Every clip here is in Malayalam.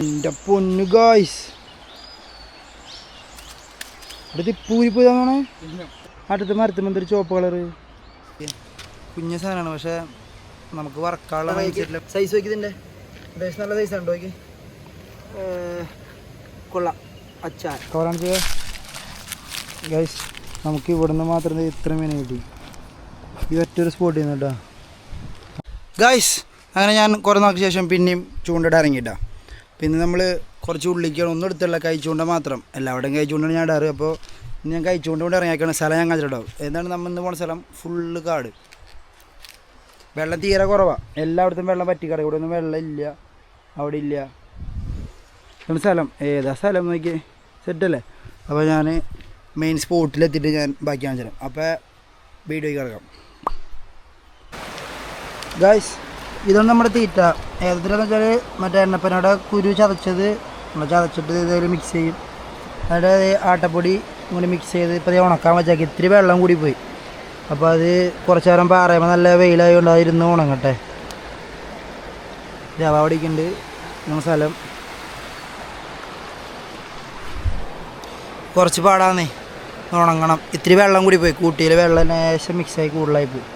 എൻ്റെ പൊന്നു ഗായ്സ്, ഇവിടെ പൂരിപ്പോയതാണ്. അടുത്ത മരത്തുമ്പോൾ എന്തൊരു ചുവപ്പ് കളറ് കുഞ്ഞ സാധനമാണ്, പക്ഷെ നമുക്ക് വറക്കാനുള്ള മൈൻഡ് സൈസ് നോക്കിയതിൻ്റെ അത്യാവശ്യം നല്ല സൈസാണ്. നോക്കി കൊള്ളാം. അച്ചാർ കവറാണ് ചെയ്യുക ഗൈസ്. നമുക്ക് ഇവിടുന്ന് മാത്രം ഇത്ര മീൻ കിട്ടി ഈ ഒറ്റൊരു സ്പോട്ടിൽ നിന്ന് കേട്ടോ ഗൈസ്. അങ്ങനെ ഞാൻ കുറേ നാൾക്ക് ശേഷം പിന്നെയും ചൂണ്ടിട്ട് ഇറങ്ങിയിട്ടാ. പിന്നെ നമ്മൾ കുറച്ച് ഉള്ളിക്കാണ്, ഒന്നും എടുത്തുള്ള കഴിച്ചുകൊണ്ട് മാത്രം, എല്ലാവരുടെയും കഴിച്ചുകൊണ്ടാണ് ഞാൻ ഇടാറ്. അപ്പോൾ ഞാൻ കഴിച്ചുകൊണ്ട് കൊണ്ട് ഇറങ്ങിയേക്കാണ്. സ്ഥലം ഞാൻ കാണിച്ചിട്ടുണ്ടാവും. എന്താണ് നമ്മൾ ഇന്ന് പോകുന്ന സ്ഥലം? ഫുള്ള് കാട്, വെള്ളം തീരെ കുറവാണ്. എല്ലായിടത്തും വെള്ളം പറ്റിക്കാട്, ഇവിടെ ഒന്നും വെള്ളം ഇല്ല, അവിടെ ഇല്ല. സ്ഥലം ഏതാ സ്ഥലം നോക്കി സെറ്റല്ലേ. അപ്പോൾ ഞാൻ മെയിൻ സ്പോട്ടിലെത്തിയിട്ട് ഞാൻ ബാക്കി കാണിച്ചു തരാം. അപ്പോൾ വീഡിയോയ്ക്ക് കിടക്കാം ഗായ്സ്. ഇതാണ് നമ്മുടെ തീറ്റ. ഏതെന്ന് വെച്ചാൽ മറ്റേ എണ്ണപ്പനയുടെ കുരു ചതച്ചത് നമ്മൾ ചതച്ചിട്ട് ഇതേപോലെ മിക്സ് ചെയ്യും. അതിൻ്റെ ആട്ടപ്പൊടി ഇങ്ങനെ മിക്സ് ചെയ്ത് ഇപ്പോൾ ഉണക്കാൻ വെച്ചാൽ ഇത്തിരി വെള്ളം കൂടി പോയി. അപ്പോൾ അത് കുറച്ച് നേരം പാറയുമ്പോൾ നല്ല വെയിലായതുകൊണ്ട് അതിരുന്ന് ഉണങ്ങട്ടെ. രവ അവിടേക്കുണ്ട് നമ്മുടെ സ്ഥലം. കുറച്ച് പാടാന്നേ, ഉണങ്ങണം. ഇത്തിരി വെള്ളം കൂടി പോയി, കൂട്ടിയിൽ വെള്ളം ലേശം മിക്സായി കൂടുതലായി പോയി.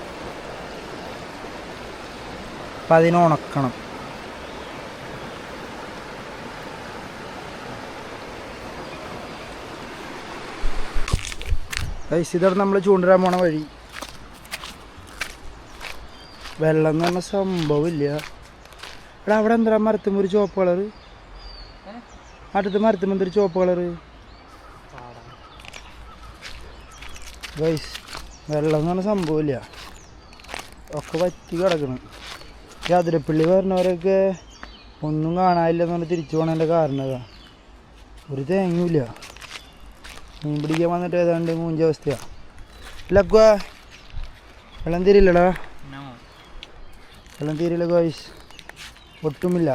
അപ്പം അതിന് ഉണക്കണം. ഇതാണ് നമ്മൾ ചൂണ്ടിടാൻ പോണ വഴി. വെള്ളം എന്ന് പറഞ്ഞ സംഭവമില്ല. എടാ അവിടെ എന്താ മരത്തുമ്പോൾ ഒരു ചുവപ്പ് കളറ്, അടുത്ത് മരത്തുമ്പോൾ എന്തൊരു ചുവപ്പ് കളറ് ഗൈസ്. വെള്ളം എന്ന് പറഞ്ഞ സംഭവമില്ല, ഒക്കെ വറ്റി കിടക്കണം. ഈ അതിരപ്പള്ളി പറഞ്ഞവരൊക്കെ ഒന്നും കാണാനില്ലെന്ന് പറഞ്ഞാൽ തിരിച്ചു പോകണതിൻ്റെ കാരണം ഇതാ. ഒരു തേങ്ങയില്ല. മീൻ പിടിക്കാൻ വന്നിട്ട് ഏതാണ്ട് മൂഞ്ച അവസ്ഥയാണ്. ലക്വ വെള്ളം തീരില്ലടാ, വെള്ളം തീരില്ല ഗൈസ്, ഒട്ടുമില്ല.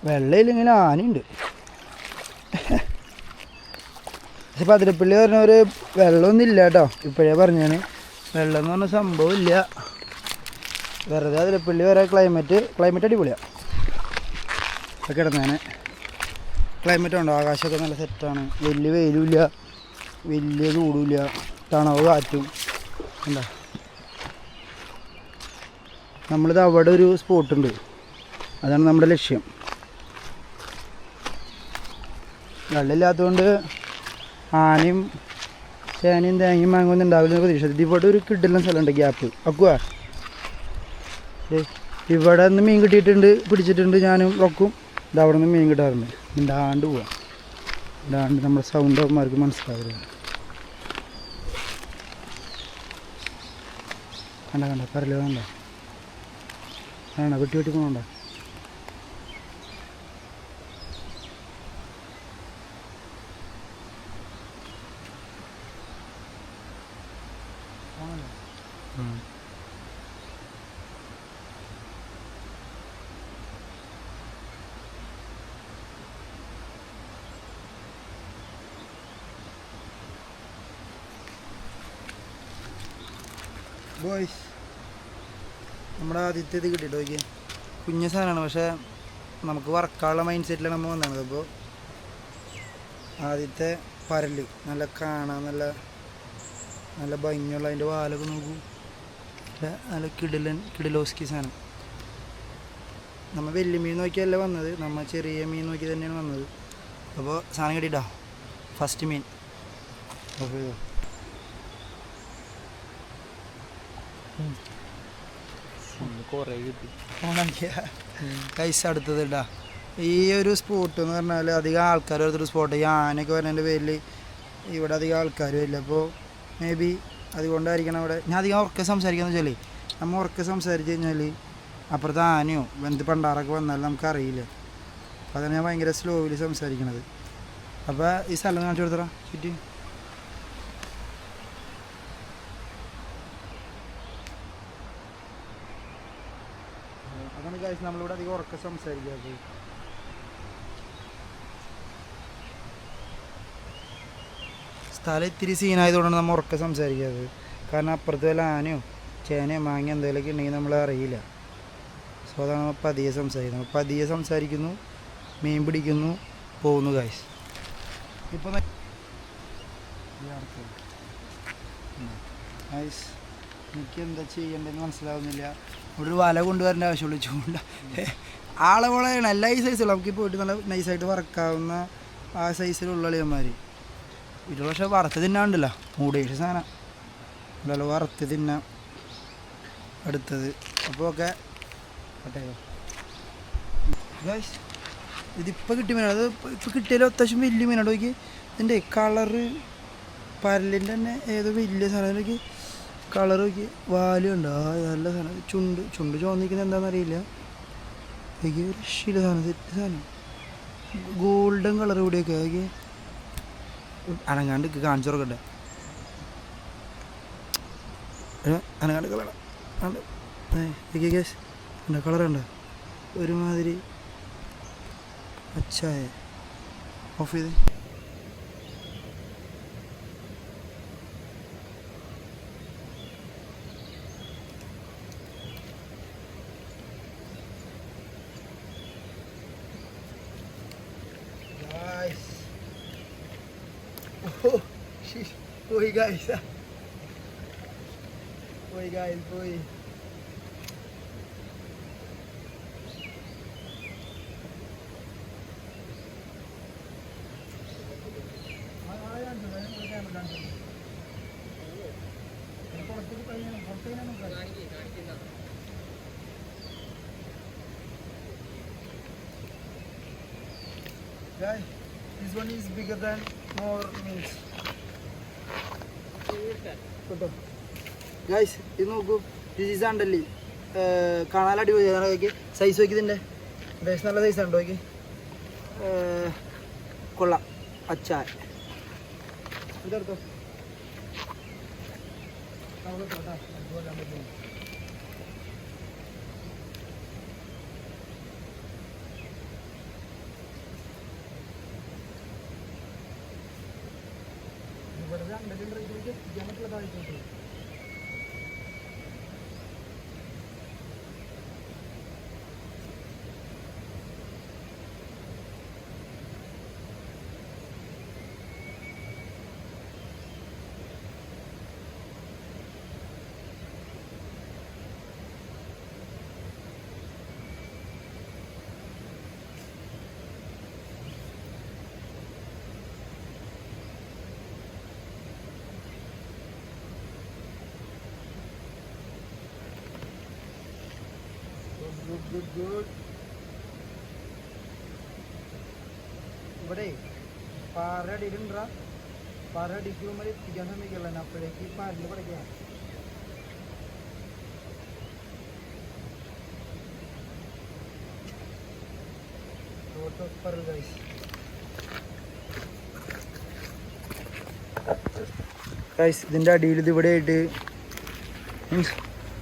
വെള്ളമില്ലെങ്കിൽ ആനയുണ്ട്. പക്ഷെ പതിരപ്പള്ളി പറഞ്ഞവർ വെള്ളമൊന്നും ഇല്ല കേട്ടോ. ഇപ്പോഴേ പറഞ്ഞാണ് വെള്ളം എന്ന് പറഞ്ഞ സംഭവമില്ല. വെറുതെ അതിരപ്പള്ളി വരെ ക്ലൈമറ്റ് അടിപൊളിയാണ്. ഒക്കെ കിടന്നേനെ ക്ലൈമറ്റ് ഉണ്ടോ, ആകാശമൊക്കെ നല്ല സെറ്റാണ്. വലിയ വെയിലുമില്ല, വലിയ ചൂടുമില്ല, തണവ് കാറ്റും എന്താ. നമ്മളിത് അവിടെ ഒരു സ്പോട്ടുണ്ട്, അതാണ് നമ്മുടെ ലക്ഷ്യം. വെള്ളമില്ലാത്തതുകൊണ്ട് ആനയും ചേനയും തേങ്ങയും മാങ്ങൊന്നും ഉണ്ടാവില്ല പ്രതീക്ഷ. ഇവിടെ ഒരു കിടിലൻ സ്ഥലമുണ്ട്, ഗ്യാപ്പ് അക്കുവാ. ഇവിടെ നിന്ന് മീൻ കിട്ടിയിട്ടുണ്ട്, പിടിച്ചിട്ടുണ്ട് ഞാനും റൊക്കും. ഇത് അവിടെ നിന്ന് മീൻ കിട്ടാറുണ്ട്. ഇണ്ടാണ്ട് പോവാം, ഇണ്ടാണ്ട് നമ്മുടെ സൗണ്ട് അവന്മാർക്ക് മനസ്സിലാവില്ല. കണ്ട പറയല്ലോ, വേണ്ട വെട്ടി പോകണ്ട. ബോയ്സ്, നമ്മുടെ ആദ്യത്തെ ഇത് കിട്ടിയിട്ട് നോക്കിയേ. കുഞ്ഞ സാധനമാണ്, പക്ഷേ നമുക്ക് വറക്കാനുള്ള മൈൻഡ് സെറ്റിലാണ് നമ്മൾ വന്നത്. അപ്പോൾ ആദ്യത്തെ പരല് നല്ല കാണാൻ നല്ല ഭംഗിയുള്ള അതിൻ്റെ വാലൊക്കെ നോക്കൂ. നല്ല കിടിലോസ്കി സാധനം. നമ്മൾ വലിയ മീൻ നോക്കിയല്ല വന്നത്, നമ്മൾ ചെറിയ മീൻ നോക്കി തന്നെയാണ് വന്നത്. അപ്പോൾ സാധനം കിട്ടിയിട്ടാ ഫസ്റ്റ് മീൻ. ഓക്കെ കൈസ് അടുത്തത് ഇടാ. ഈ ഒരു സ്പോട്ട് എന്ന് പറഞ്ഞാൽ അധികം ആൾക്കാർ വരുന്നൊരു സ്പോട്ട്. ഈ ആനയൊക്കെ വരുന്നതിൻ്റെ പേരിൽ ഇവിടെ അധികം ആൾക്കാരും ഇല്ല. അപ്പോൾ മേ ബി അതുകൊണ്ടായിരിക്കണം അവിടെ ഞാൻ അധികം ഉറക്കെ സംസാരിക്കാന്ന് വെച്ചാൽ, നമ്മൾ ഉറക്കെ സംസാരിച്ച് കഴിഞ്ഞാൽ അപ്പുറത്ത് ആനയോ എന്ത് പണ്ടാറൊക്കെ വന്നാലും നമുക്കറിയില്ല. അപ്പോൾ അതാണ് ഞാൻ ഭയങ്കര സ്ലോവിൽ സംസാരിക്കണത്. അപ്പോൾ ഈ സ്ഥലം കാണിച്ചു കൊടുത്തടാ ചുറ്റി. അതാണ് ഗൈസ് നമ്മളിവിടെ അധികം ഉറക്കെ സംസാരിക്കാറ്. സ്ഥലം ഇത്തിരി സീനായതുകൊണ്ടാണ് നമ്മൾ ഉറക്കെ സംസാരിക്കാറ്. കാരണം അപ്പുറത്ത് വല്ല ആനയോ ചേനയോ മാങ്ങ എന്തെങ്കിലുമൊക്കെ ഉണ്ടെങ്കിൽ നമ്മൾ അറിയില്ല. സോ അതാണ് നമ്മൾ പതിയെ സംസാരിക്കുന്നത്. പതിയെ സംസാരിക്കുന്നു, മീൻ പിടിക്കുന്നു, പോകുന്നു ഗൈസ്. ഇപ്പോൾ ഗൈസ് എനിക്ക് എന്താ ചെയ്യേണ്ടതെന്ന് മനസ്സിലാവുന്നില്ല. ഇവിടെ ഒരു വല കൊണ്ടുവരേണ്ട ആവശ്യമുള്ളൂ. ചൂണ്ട ആളവളയാണ് എല്ലാ ഈ സൈസുള്ള നമുക്ക് പോയിട്ട് നല്ല നൈസായിട്ട് വറക്കാവുന്ന ആ സൈസിലുള്ള അളിയന്മാർ ഇത്. പക്ഷേ വറുത്ത് തിന്നാണ്ടല്ലോ, മൂടേഷ് സാധനം ഉണ്ടല്ലോ, വറുത്ത് തിന്നാം അടുത്തത്. അപ്പോൾ ഓക്കെ ഗൈസ്, ഇതിപ്പോൾ കിട്ടിയ മീനാണ്. അത് ഇപ്പോൾ കിട്ടിയാലും അത്യാവശ്യം വലിയ മീനാണ്. നോക്കി ഇതിൻ്റെ കളറ് പരലിൻ്റെ തന്നെ ഏതോ വലിയ സാധനം. നോക്കി കളർ നോക്കി, വാലുണ്ട്. ആ നല്ല സാധനം. ചുണ്ട് ചോന്നിക്കുന്നത് എന്താണെന്നറിയില്ല. എനിക്ക് ഒരു രക്ഷയില്ല സാധനം, സെറ്റ് സാധനം. ഗോൾഡൻ കളർ കൂടിയൊക്കെ അതൊക്കെ അനങ്ങാണ്ട് കാണിച്ചു തുറക്കട്ടെ. അനങ്ങാണ്ട് കളർ ഗ്യാസ് ഉണ്ട്, കളറുണ്ട് ഒരുമാതിരി അച്ചായ. ഓഫ് ചെയ്ത് പോയി ഗൈസ്, പോയി. Guys, this one is bigger than more means. Guys ഇത് നോക്കൂ, ദിസ് ഈസ് അണ്ടല്ലി. കാണാൻ അടിപൊളിയാണ്. നോക്കി സൈസ് നോക്കി, ഇതിൻ്റെ അത്യാവശ്യം നല്ല സൈസാണ്. നോക്കി കൊള്ളാം. അച്ചായ ഇതെടുത്തോ. ഇവിടെ അണ്ടല്ലുണ്ടായിട്ട് good. ഇവിടെ പാറ അടിയിലുണ്ടാ, പാറ അടിക്കുമ്പോൾ എത്തിക്കാൻ സമയത്തുള്ള അപ്പോഴേക്ക് പാലിൽ പഠിക്കാം. ഗൈസ് ഇതിൻ്റെ അടിയിൽ ഇത് ഇവിടെ ആയിട്ട് മീൻസ്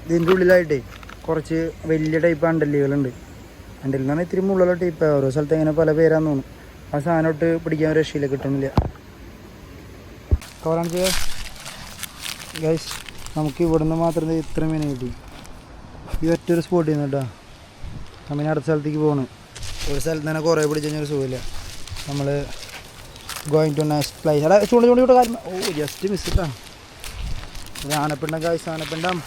ഇതിൻ്റെ ഉള്ളിലായിട്ടേ കുറച്ച് വലിയ ടൈപ്പ് അണ്ടല്ലികളുണ്ട്. അണ്ടല്ലിൽ നിന്നാണ് ഇത്തിരി മുള്ളുള്ള ടൈപ്പ്. ഓരോ സ്ഥലത്ത് ഇങ്ങനെ പല പേരാന്ന് തോന്നുന്നു. ആ സാധനം ഇട്ട് പിടിക്കാൻ ഒരു രക്ഷയില്ല, കിട്ടുന്നില്ല. കവറാണ് ഗൈസ്, നമുക്ക് ഇവിടുന്ന് മാത്രം ഇത്ര മീൻ കിട്ടി. ഈ ഒറ്റൊരു സ്പോട്ടിൽ നിന്ന് കേട്ടോ. നമ്മൾ അടുത്ത സ്ഥലത്തേക്ക് പോകണം. ഒരു സ്ഥലത്ത് തന്നെ കുറേ പിടിച്ച് കഴിഞ്ഞാൽ ഒരു സുഖമില്ല. നമ്മൾ ഗോയിങ് ടു നെക്സ്റ്റ് പ്ലേസ്. അവിടെ ചൂണ്ടി കാര്യം. ഓ ജസ്റ്റ് മിസ്സിട്ടാ. ഒരു ആനപ്പിണ്ടം ഗൈസ്, ആനപ്പിണ്ടം.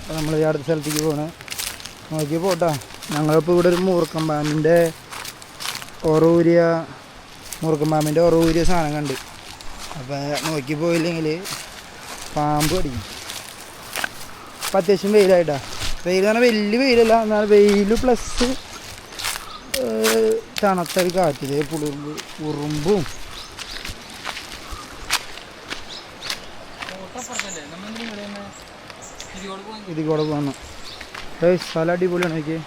അപ്പോൾ നമ്മൾ ഈ അടുത്ത സ്ഥലത്തേക്ക് പോകണം. നോക്കി പോട്ടാ. ഞങ്ങളിപ്പോൾ ഇവിടെ ഒരു മൂർക്കം പാമ്പിൻ്റെ ഒറൂരിയ സാധനം കണ്ട്. അപ്പോൾ നോക്കി പോയില്ലെങ്കിൽ പാമ്പ് കടിക്കും. അപ്പം അത്യാവശ്യം വെയിലായിട്ടാ. വെയിൽ എന്ന് പറഞ്ഞാൽ വലിയ വെയിലല്ല, എന്നാൽ വെയിൽ പ്ലസ് തണുത്തൊരു കാറ്റ്. ഇതേ ഉറുമ്പും ഇതികൂടെ പോകണം. സ്ഥലം അടിപൊളിയാണ്. എനിക്ക്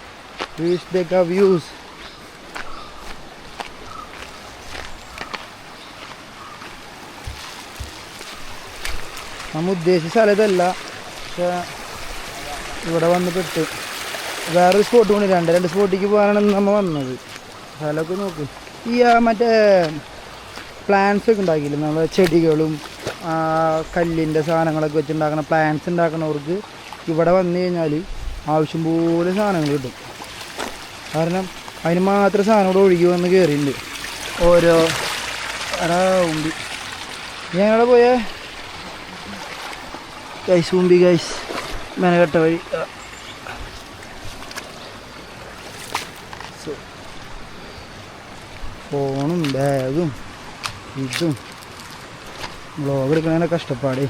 വ്യൂസ് നമ്മൾ ഉദ്ദേശിച്ച സ്ഥലത്തല്ല, പക്ഷേ ഇവിടെ വന്ന് പെട്ട്. വേറൊരു സ്പോട്ട് കൊണ്ട് രണ്ട് സ്പോട്ടിലേക്ക് പോകാനാണ് നമ്മൾ വന്നത്. സ്ഥലമൊക്കെ നോക്കും. ഈ മറ്റേ പ്ലാന്റ്സ് ഒക്കെ ഉണ്ടാക്കിയില്ലേ, നമ്മൾ ചെടികളും കല്ലിൻ്റെ സാധനങ്ങളൊക്കെ വെച്ചുണ്ടാക്കുന്ന പ്ലാന്റ്സ് ഉണ്ടാക്കുന്നവർക്ക് ഇവിടെ വന്നു കഴിഞ്ഞാൽ ആവശ്യം പോലെ സാധനങ്ങൾ കിട്ടും. കാരണം അതിന് മാത്രം സാധനം ഇവിടെ ഒഴുകി വന്ന് കയറിയിട്ടുണ്ട്. ഓരോ ഉമ്പി ഞങ്ങളെ പോയ ഗൈസ് ഉമ്പി ഗൈസ് മെനകെട്ട വഴി. ഫോണും ബാഗും ഇതും വ്ളോഗ് എടുക്കണതിൻ്റെ കഷ്ടപ്പാട്.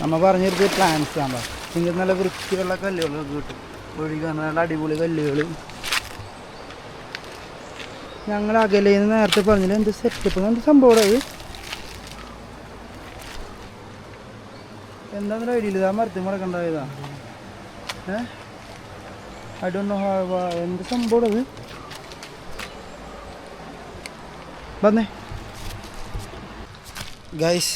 നമ്മൾ പറഞ്ഞിട്ട് പ്ലാന്റ്സ് ആകുമ്പോൾ നിങ്ങൾക്ക് നല്ല വൃത്തിയുള്ള കല്ലുകളൊക്കെ കിട്ടും. ഒഴുകാൻ നല്ല അടിപൊളി കല്ലുകൾ. ഞങ്ങൾ അകലേന്ന് നേരത്തെ പറഞ്ഞില്ല എന്ത് സെറ്റപ്പ് എന്ത് സംഭവം അത് എന്താണെന്ന് ഐഡിയ ഇല്ല. ആ മരത്തിൽ മുടക്കണ്ടായതാ. ഐ ഡോണ്ട് നോ എന്ത് സംഭവം അത് വന്നേ ഗൈസ്.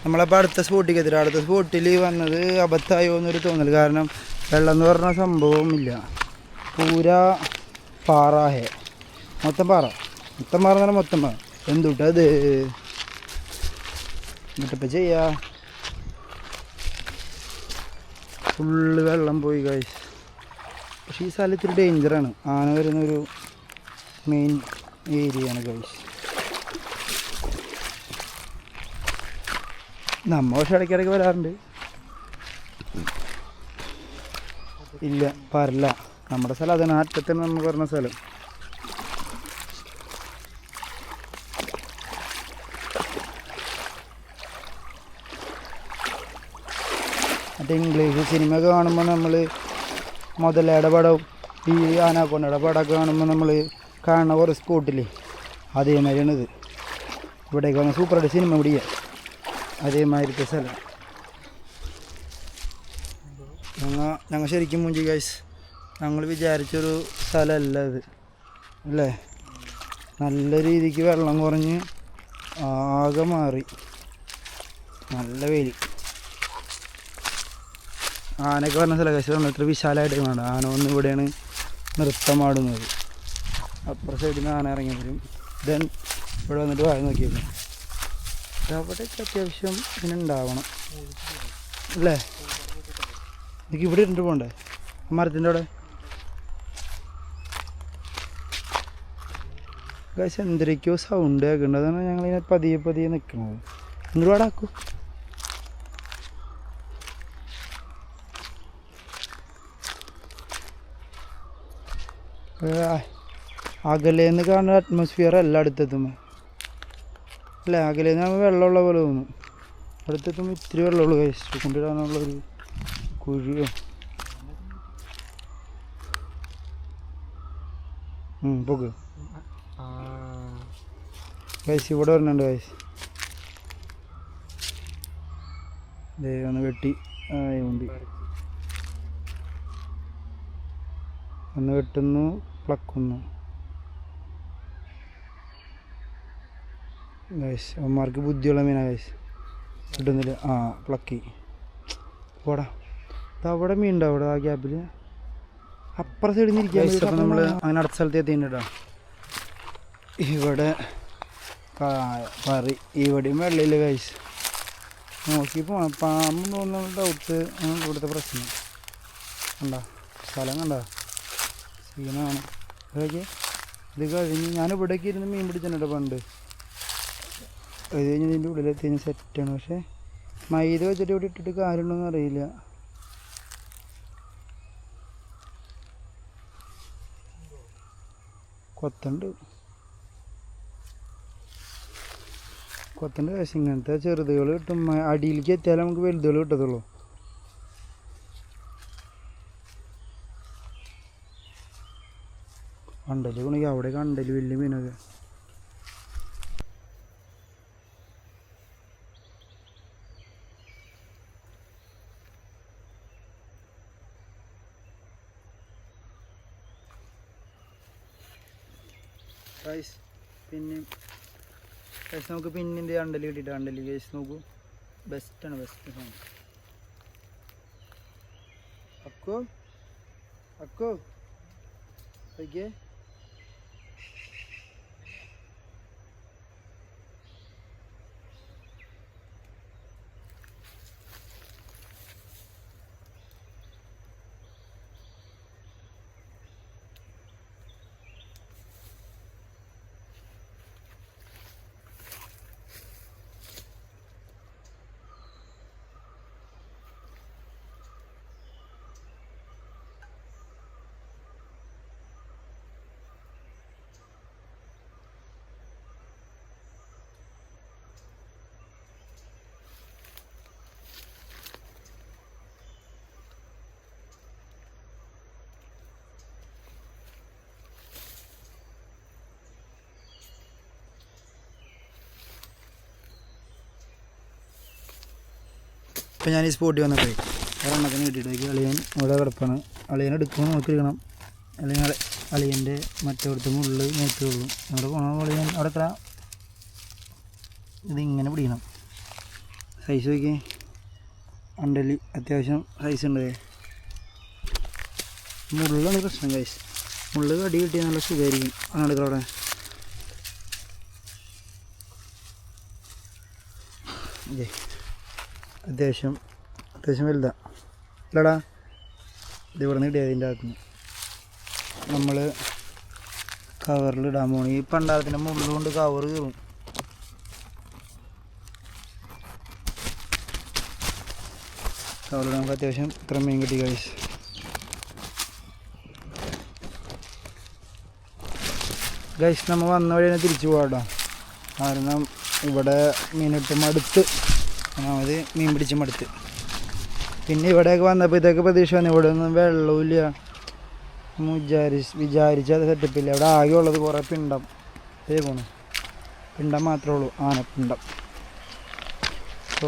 നമ്മളപ്പോൾ അടുത്ത സ്പോട്ടിലേക്ക് എത്തിയിട്ട് അടുത്ത സ്പോട്ടിൽ വന്നത് അബദ്ധമായോ എന്നൊരു തോന്നൽ. കാരണം വെള്ളം എന്ന് പറഞ്ഞ സംഭവമില്ല. പൂരാ പാറാഹേ മൊത്തം പാറ എന്ന് പറഞ്ഞാൽ മൊത്തം പാറ. എന്തുട്ടത് എന്നിട്ടിപ്പോൾ ചെയ്യാ. ഫുള്ള് വെള്ളം പോയി ഗൈസ്. പക്ഷേ ഈ സ്ഥലം ഇത്തിരി ഡേഞ്ചറാണ്. ആന വരുന്നൊരു മെയിൻ ഏരിയയാണ് ഗൈസ്. നമ്മൾ പക്ഷെ ഇടയ്ക്കിടയ്ക്ക് വരാറുണ്ട്. ഇല്ല പറല്ല നമ്മുടെ സ്ഥലം അതാണ്. അറ്റത്താണ് നമ്മൾ പറഞ്ഞ സ്ഥലം. മറ്റേ ഇംഗ്ലീഷ് സിനിമ കാണുമ്പോൾ നമ്മൾ മുതലയുടെ പടവും ഈ ആനാക്കൊണ്ടയുടെ പടമൊക്കെ കാണുമ്പോൾ നമ്മൾ കാണുന്ന കുറേ സ്പോട്ടില്ലേ അതേമാതിരിയാണിത്. ഇവിടേക്ക് വന്ന് സൂപ്പറായിട്ട് സിനിമ പിടിക്കുക. അതേമാതിരത്തെ സ്ഥലം ഞങ്ങൾ ശരിക്കും മുഞ്ചി ഗൈസ്. ഞങ്ങൾ വിചാരിച്ചൊരു സ്ഥലമല്ല ഇത് അല്ലേ. നല്ല രീതിക്ക് വെള്ളം കുറഞ്ഞ് ആകെ മാറി. നല്ല വെയിൽ. ആനയൊക്കെ പറഞ്ഞ സ്ഥലം ഗൈസ് പറഞ്ഞ ഇത്ര വിശാലമായിട്ട് വേണം. ആന വന്ന് ഇവിടെയാണ് നൃത്തമാടുന്നത്. അപ്പുറ സൈഡിൽ നിന്ന് ആന ഇറങ്ങി വരും. ദെൻ ഇവിടെ വന്നിട്ട് വായി നോക്കിയിരുന്നു. അവിടെയൊക്കെ അത്യാവശ്യം ഇതിനുണ്ടാവണം അല്ലേ. എനിക്ക് ഇവിടെ ഇരുന്നിട്ട് പോകണ്ടേ മരത്തിൻ്റെ അവിടെ ഗൈസ്. എന്തൊക്കെയോ സൗണ്ട് കേൾക്കുന്നുണ്ട്. അതാണ് ഞങ്ങളിങ്ങനെ പതിയെ പതിയെ നിൽക്കുന്നത്. ഒരുപാട് ആക്കൂ. അകലേന്ന് കാണുന്ന അറ്റ്മോസ്ഫിയർ അല്ല അടുത്തെത്തുമ്പോൾ അല്ലേ. അകലേന്ന് നമ്മൾ വെള്ളമുള്ള പോലെ തോന്നും. അടുത്തെത്തുമ്പോൾ ഇത്തിരി വെള്ളമുള്ളൂ കഴിച്ചിട്ട് കൊണ്ടുവരാനുള്ളൊരു കുഴിയോ. പോക്ക് കഴിച്ച് ഇവിടെ വരുന്നുണ്ട് കഴിച്ച്. ഒന്ന് വെട്ടി ഉണ്ട്. ഒന്ന് വെട്ടുന്നു പ്ലക്കുന്നു ഗൈസ്. അവന്മാർക്ക് ബുദ്ധിയുള്ള മീനാണ് ഗൈസ്. കിട്ടുന്നില്ല. പ്ലക്കി പോടാ. അവിടെ മീൻ ഉണ്ടോ അവിടെ ആ ഗ്യാപ്പിൽ അപ്പുറ സൈഡിൽ നിന്ന് ഇരിക്കാൻ. അപ്പോൾ നമ്മൾ അങ്ങനെ അടുത്ത സ്ഥലത്ത് എത്തിയിട്ടാ. ഇവിടെ കറി ഇവിടെയും വെള്ളമില്ല ഗൈസ്. നോക്കി പോകണം. പാമ്പ് തോന്നുന്ന ഡൗട്ട് ഇവിടുത്തെ പ്രശ്നം. കണ്ടാ സ്ഥലം കണ്ടാ സീനാണ്. അതൊക്കെ ഇത് കഴിഞ്ഞ് ഞാൻ ഇവിടേക്ക് ഇരുന്ന് മീൻ പിടിച്ചിട്ടുണ്ട് പണ്ട്. അത് കഴിഞ്ഞ് ഇതിൻ്റെ ഉള്ളിലെത്തി സെറ്റാണ്. പക്ഷേ മൈദ വെച്ചിട്ട് ഇവിടെ ഇട്ടിട്ട് കാര്യമുണ്ടോയെന്ന് അറിയില്ല. കൊത്തുണ്ട് കാശ്. ഇങ്ങനത്തെ ചെറുതുകൾ കിട്ടും. അടിയിലേക്ക് എത്തിയാലേ നമുക്ക് വലുതുകൾ കിട്ടത്തുള്ളൂ. കണ്ടല് കൊണ്ടെങ്കിൽ അവിടെ കണ്ടല് വലിയ മീനൊക്കെ. ഗൈസ് പിന്നെ ഗൈസ് നമുക്ക് പിന്നിൻ്റെ അണ്ടല് കിട്ടിയിട്ട് അണ്ടല് ഗൈസ് നോക്കൂ. ബെസ്റ്റാണ് ബെസ്റ്റ് സാധനം. അക്കോ അക്കോ ഓക്കെ. ഇപ്പം ഞാൻ ഈ സ്പോട്ടിൽ വന്നപ്പോഴേ ഒരെണ്ണത്തിന് കിട്ടിയിട്ട് അളിയൻ ഇവിടെ കിടപ്പാണ്. അളിയൻ എടുക്കുമ്പോൾ നോക്കിയിരിക്കണം, അല്ലെങ്കിൽ അളിയൻ്റെ മറ്റേടത്ത് മുള്ളിൽ നോക്കിയുള്ളൂ. അവിടെ പോകണം അളിയൻ അവിടെ എത്ര ഇതിങ്ങനെ പിടിക്കണം. സൈസ് നോക്കി അണ്ടലി അത്യാവശ്യം സൈസ് ഉണ്ട്. മുള്ളിലാണ് പ്രശ്നം ഗൈസ്. മുള്ള് കടി കിട്ടിയാൽ നല്ല സുഖമായിരിക്കും. അങ്ങനെ അവിടെ അതെ അത്യാവശ്യം വലുതാണ് അല്ലടാ. ഇത് ഇവിടെ നിന്ന് കിട്ടിയത് അതിൻ്റെ അകത്തുനിന്ന് നമ്മൾ കവറിലിടാൻ പോകണം. ഈ പണ്ടാരത്തിൻ്റെ മുകളിൽ കൊണ്ട് കവർ കയറും. കവറിൽ നമുക്ക് അത്യാവശ്യം ഇത്ര മീൻ കിട്ടി ഗൈസ്. ഗൈസ് നമ്മൾ വന്ന വഴി തന്നെ തിരിച്ചു പോകാം. കാരണം ഇവിടെ മീനിട്ട് മടുത്ത്, ഒന്നാമത് മീൻ പിടിച്ച് മടുത്ത്. പിന്നെ ഇവിടെയൊക്കെ വന്നപ്പോഴത്തേക്ക് പ്രതീക്ഷ വന്നു ഇവിടെ ഒന്നും വെള്ളമില്ല. വിചാരിച്ചത് സെറ്റപ്പില്ല. ഇവിടെ ആകെ ഉള്ളത് കുറേ പിണ്ടം. ഇതേ പോണു പിണ്ടം മാത്രമേ ഉള്ളൂ, ആനപ്പിണ്ടം. സോ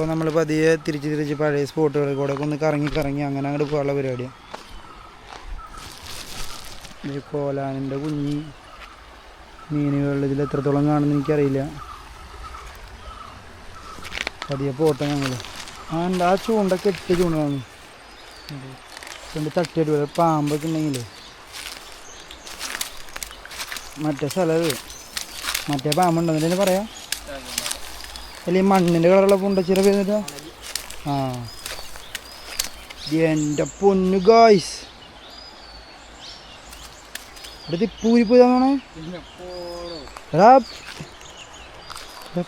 നമ്മൾ പതിയെ തിരിച്ച് പഴയ സ്പോട്ടുകളിൽ കൂടെ ഒന്ന് കറങ്ങി അങ്ങനെ അങ്ങോട്ട് പോകാനുള്ള പരിപാടിയാണ്. ഒരു കോലാനിൻ്റെ കുഞ്ഞി മീനുകളിൽ ഇതിൽ എത്രത്തോളം കാണുമെന്ന് എനിക്കറിയില്ല. പതിയെ പോട്ടെ ഞങ്ങൾ. ആ ചൂണ്ടൊക്കെ 8 ചൂണ്ടാണ്. രണ്ട് തട്ടിയിട്ട് പോലെ പാമ്പൊക്കെ ഉണ്ടെങ്കിൽ മറ്റേ സ്ഥലത്ത് മറ്റേ പാമ്പുണ്ടെന്നിട്ട് തന്നെ പറയാം. അല്ലെങ്കിൽ മണ്ണിൻ്റെ കളറുള്ള പുണ്ടച്ചിറ വരുന്നിട്ടാ. ആ എൻ്റെ പൊന്നു ഗായ്സ്, ഇവിടെ തിപ്പൂരിപ്പോയതാണേ. എടാ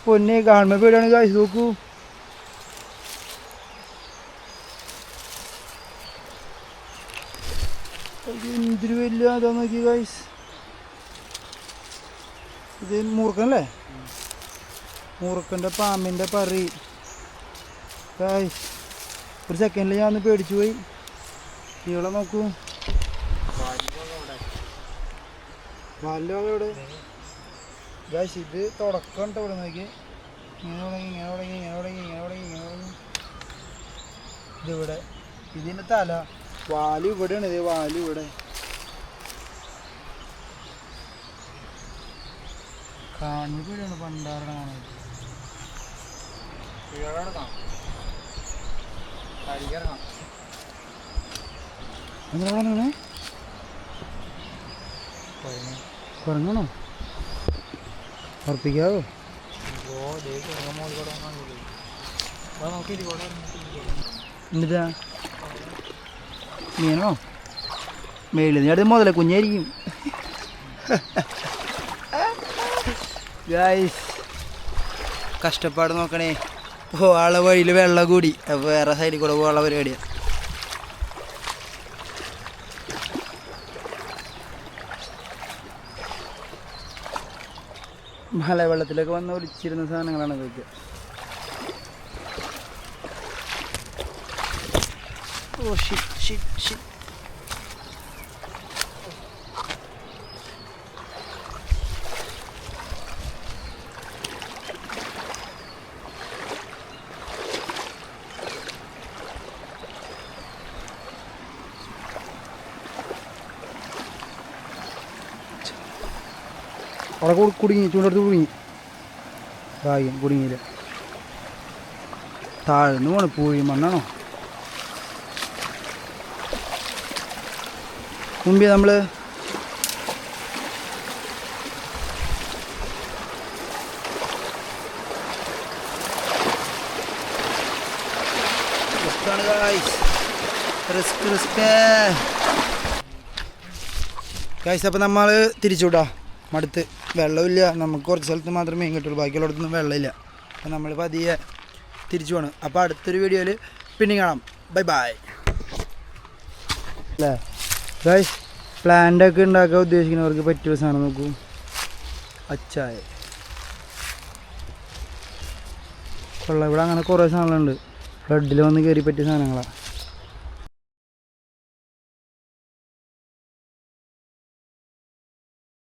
പൊന്നെ കാണുമ്പോൾ പേടിയാണ് ഗായ്സ്. നോക്കൂ എന്തൊരു വലിയ അതാ നോക്കി ഗായ്സ്. ഇത് മൂർക്കനല്ലേ, മൂർക്കൻ്റെ പാമ്പിൻ്റെ പറി ഗായ്സ്. ഒരു സെക്കൻഡിൽ ഞാൻ ഒന്ന് പേടിച്ചു പോയി. ഇവിടെ നോക്കൂ നല്ല ഇവിടെ ഗായ്സ്. ഇത് തുടക്കം ഉണ്ട്. ഇവിടെ നോക്കി ഇങ്ങനെ തുടങ്ങി ഇതിവിടെ ഇതിൻ്റെ തല വാല് ഇവിടെയാണ്. ഇത് വാല് ഇവിടെ കാണുമ്പോൾ ഇവിടെയാണ് പണ്ടാരുടെ കാണുന്നത്. എന്താണ് കുറങ്ങണോ ഉറപ്പിക്കാവോ? എന്നിട്ടാ മീനോ മേളിൽ അടുത്ത് മുതലേ കുഞ്ഞായിരിക്കും ഗായ്സ്. കഷ്ടപ്പാട് നോക്കണേ. പോവാനുള്ള വഴിയിൽ വെള്ളം കൂടി, അപ്പോൾ വേറെ സൈഡിൽ കൂടെ പോകാനുള്ള പരിപാടിയാണ്. മലവെള്ളത്തിലൊക്കെ വന്ന് ഒലിച്ചിരുന്ന സാധനങ്ങളാണ് ഇതൊക്കെ. Oh shit. അവിടെ കുടുങ്ങി, ചൂണ്ടെടുത്ത് കുടുങ്ങി. ഭാഗ്യം കുടുങ്ങിയില്ല. താഴ്ന്നു പോണ് പൂഴി മണ്ണാണോ മുമ്പേ നമ്മൾ ഗൈസ് അപ്പോൾ നമ്മൾ തിരിച്ചുവിടാം മടുത്ത് വെള്ളമില്ല നമുക്ക് കുറച്ച് സ്ഥലത്ത് മാത്രമേ മീൻ കിട്ടുള്ളൂ ബാക്കിയുള്ളിടത്തൊന്നും വെള്ളമില്ല അപ്പോൾ നമ്മൾ പതിയെ തിരിച്ചു പോകണം അപ്പോൾ അടുത്തൊരു വീഡിയോയിൽ പിന്നെ കാണാം ബൈ ബൈ അല്ലേ ഗൈസ് പ്ലാന്റൊക്കെ ഉണ്ടാക്കാൻ ഉദ്ദേശിക്കുന്നവർക്ക് പറ്റിയ സാധനം നോക്കൂ അച്ചായ കൊള്ളാം ഇവിടെ അങ്ങനെ കുറേ സാധനങ്ങളുണ്ട് ഫ്ലഡിൽ വന്ന് കയറി പറ്റിയ സാധനങ്ങളാണ്